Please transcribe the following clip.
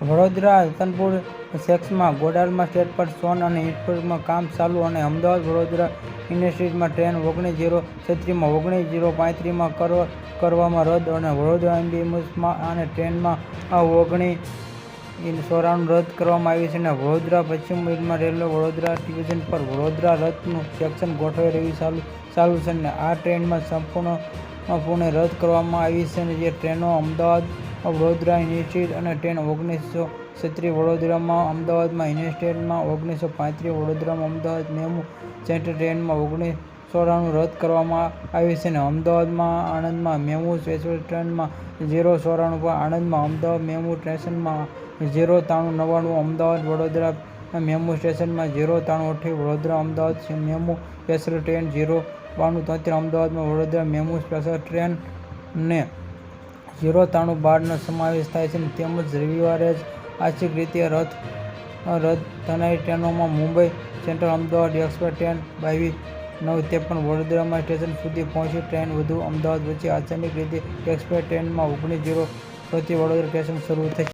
વડોદરા રતનપુર સેક્શનમાં ગોડાલમાં સ્ટેજ પર સોન અને ઇન્સ્પેક્ટરમાં કામ ચાલુ અને અમદાવાદ વડોદરા ઇન્ટરસિટીમાં ટ્રેન 19:36 19:35 કરવામાં રદ અને વડોદરા એમ્બ્યુલન્સમાં અને ટ્રેનમાં 19:94 રદ કરવામાં આવી છે અને વડોદરા પશ્ચિમ રેલવે વડોદરા ડિવિઝન પર વડોદરા રથનું સેક્શન ગોઠવાઈ રહ્યું ચાલુ છે અને આ ટ્રેનમાં સંપૂર્ણપણે રદ કરવામાં આવી છે જે ટ્રેનો અમદાવાદ વડોદરા ઇન્ટરસિટી અને ટ્રેન 19:36 વડોદરામાં અમદાવાદમાં ઇન્ટરસિટીમાં 19:35 વડોદરામાં અમદાવાદ મેમુ સેન્ટ્રલ ટ્રેનમાં 19:94 રદ કરવામાં આવી છે અને અમદાવાદમાં આણંદમાં મેમુ સ્પેશિયલ ટ્રેનમાં 0:94 આણંદમાં અમદાવાદ મેમુ સ્ટેશનમાં 0:93 અમદાવાદ વડોદરા મેમુ સ્ટેશનમાં 0:93 Vadodara Ahmedabad MEMU special train 0:92 અમદાવાદમાં વડોદરા મેમુ સ્પેશિયલ ટ્રેનને 0:93 નો સમાવેશ થાય છે તેમજ રવિવારે જ આંશિક રીતે રદ થનારી ટ્રેનોમાં Mumbai central Ahmedabad express train 22:953 Vadodara station સુધી પહોંચી ટ્રેન વધુ અમદાવાદ વચ્ચે આંશિક રીતે એક્સપ્રેસ ટ્રેનમાં 19:06 વડોદરા સ્ટેશન શરૂ થશે।